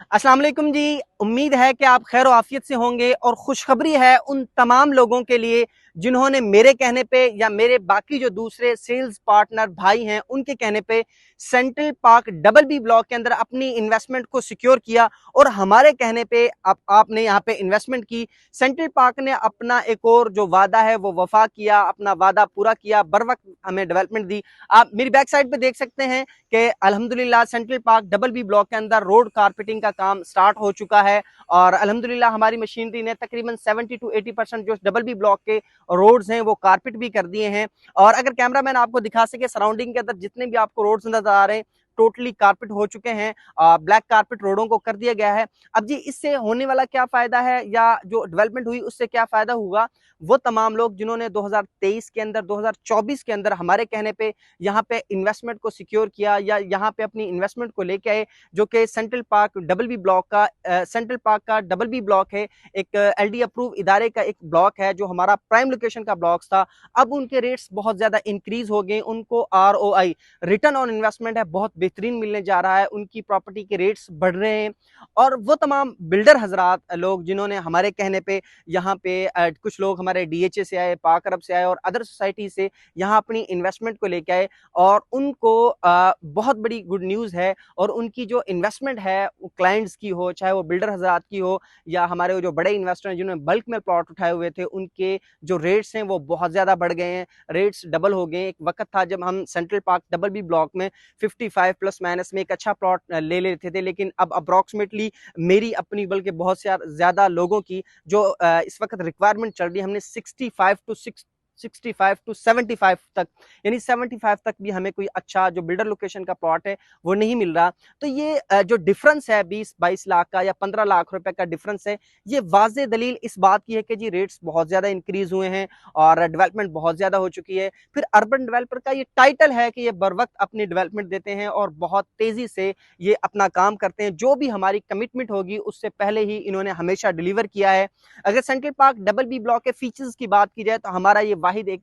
अस्सलाम वालेकुम जी। उम्मीद है कि आप खैर आफियत से होंगे और खुशखबरी है उन तमाम लोगों के लिए जिन्होंने मेरे कहने पे या मेरे बाकी जो दूसरे सेल्स पार्टनर भाई हैं उनके कहने पे central park double B block के अंदर अपनी इन्वेस्टमेंट को सिक्योर किया और हमारे कहने पे आपने यहाँ पे इन्वेस्टमेंट की। सेंट्रल पार्क ने अपना एक और जो वादा है वो वफा किया, अपना वादा पूरा किया, बर वक्त हमें डेवलपमेंट दी। आप मेरी बैक साइड पे देख सकते हैं कि अल्हम्दुलिल्लाह central park double B block के अंदर रोड कारपेटिंग का काम स्टार्ट हो चुका है और अल्हम्दुलिल्लाह हमारी मशीनरी ने तकरीबन 70 to 80% जो डबल बी ब्लॉक के रोड्स हैं वो कारपेट भी कर दिए हैं। और अगर कैमरामैन आपको दिखा सके सराउंडिंग के अंदर जितने भी आपको रोड्स नजर आ रहे हैं टोटली कारपेट हो चुके हैं। ब्लैक कारपेट रोडों को कर दिया गया है। अब जी इससे होने वाला क्या फायदा है या जो डेवलपमेंट हुई उससे क्या फायदा होगा, वो तमाम लोग जिन्होंने 2023 के अंदर 2024 के अंदर हमारे कहने पे यहाँ पे इन्वेस्टमेंट को सिक्योर किया या यहाँ पे अपनी इन्वेस्टमेंट को लेके आए, जो कि central park double B block का सेंट्रल पार्क का डबल बी ब्लॉक है, एक एलडी अप्रूव इदारे का एक ब्लॉक है जो हमारा प्राइम लोकेशन का ब्लॉक था। अब उनके रेट्स बहुत ज्यादा इंक्रीज हो गए, उनको ROI रिटर्न ऑन इन्वेस्टमेंट है बहुत बेहतरीन मिलने जा रहा है, उनकी प्रॉपर्टी के रेट्स बढ़ रहे हैं। और वो तमाम बिल्डर हजरात लोग जिन्होंने हमारे कहने पे यहाँ पे कुछ लोग हमारे DHA से आए, पाक अरब से आए और अदर सोसाइटी से यहाँ अपनी इन्वेस्टमेंट को लेके आए और उनको बहुत बड़ी गुड न्यूज़ है। और उनकी जो इन्वेस्टमेंट है क्लाइंट्स की हो, चाहे वो बिल्डर हजरात की हो या हमारे जो बड़े इन्वेस्टर हैं जिन्होंने बल्क में प्लॉट उठाए हुए थे, उनके जो रेट्स हैं वो बहुत ज़्यादा बढ़ गए हैं, रेट्स डबल हो गए। एक वक्त था जब हम central park double B block में 55 प्लस माइनस में एक अच्छा प्लॉट ले लेते थे, लेकिन अब अप्रॉक्सीमेटली मेरी अपनी बल्कि बहुत से ज़्यादा लोगों की जो इस वक्त रिक्वायरमेंट चल रही है, हमने 65 टू 75 तक, यानी 75 तक भी हमें कोई अच्छा जो बिल्डर लोकेशन का प्लॉट है वो नहीं मिल रहा। तो ये जो डिफरेंस है 20-22 लाख का या 15 लाख रुपए का डिफरेंस है, ये वाज़ेह दलील इस बात की है कि जी रेट्स बहुत ज्यादा इंक्रीज हुए हैं और डेवलपमेंट बहुत ज्यादा हो चुकी है। फिर अर्बन डेवलपर का ये टाइटल है कि ये बर वक्त अपनी डेवलपमेंट देते हैं और बहुत तेजी से ये अपना काम करते हैं। जो भी हमारी कमिटमेंट होगी उससे पहले ही इन्होंने हमेशा डिलीवर किया है। अगर central park double B block के फीचर्स की बात की जाए तो हमारा ये वाहिद एक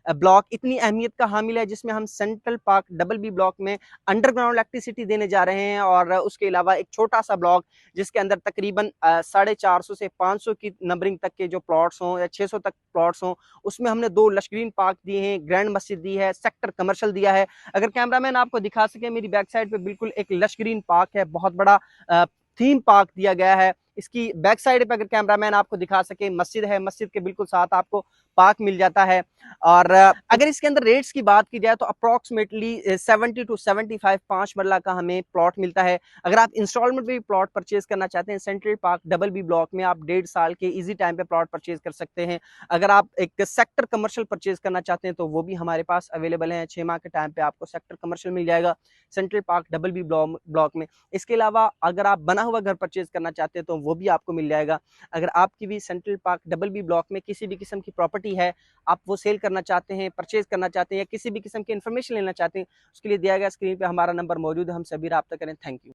ब्लॉक इतनी अहमियत का हामिल है जिसमें हम central park double B block में अंडरग्राउंड इलेक्ट्रिसिटी देने जा रहे हैं और उसके अलावा एक छोटा सा ब्लॉक जिसके अंदर तकरीबन 450 से 500 की नंबरिंग तक के जो प्लॉट्स हों या 600 तक प्लॉट्स हों, उसमें हमने 2 लश ग्रीन पार्क दिए हैं, ग्रैंड मस्जिद दी है, सेक्टर कमर्शियल दिया है। अगर कैमरामैन आपको दिखा सके मेरी बैक साइड पे बिल्कुल एक लश ग्रीन पार्क है, बहुत बड़ा थीम पार्क दिया गया है। इसकी बैक साइड पे अगर कैमरामैन आपको दिखा सके मस्जिद है, मस्जिद के बिल्कुल साथ आपको पार्क मिल जाता है। और अगर इसके अंदर रेट्स की बात की जाए तो अप्रॉक्सीमेटली 70 टू 75 5 मरला का हमें प्लॉट मिलता है। अगर आप इंस्टॉलमेंट में भी प्लॉट परचेज करना चाहते हैं central park double B block में, आप 1.5 साल के इजी टाइम पे प्लॉट परचेज कर सकते हैं। अगर आप एक सेक्टर कमर्शियल परचेज करना चाहते हैं तो वो भी हमारे पास अवेलेबल है, 6 माह के टाइम पे आपको सेक्टर कमर्शियल मिल जाएगा central park double B block में। इसके अलावा अगर आप बना हुआ घर परचेज करना चाहते हैं तो वो भी आपको मिल जाएगा। अगर आपकी भी central park double B block में किसी भी किस्म की प्रॉपर्टी है, आप वो सेल करना चाहते हैं, परचेज करना चाहते हैं या किसी भी किस्म की इन्फॉर्मेशन लेना चाहते हैं, उसके लिए दिया गया स्क्रीन पे हमारा नंबर मौजूद है, हम सभी राब्ता करें। Thank you.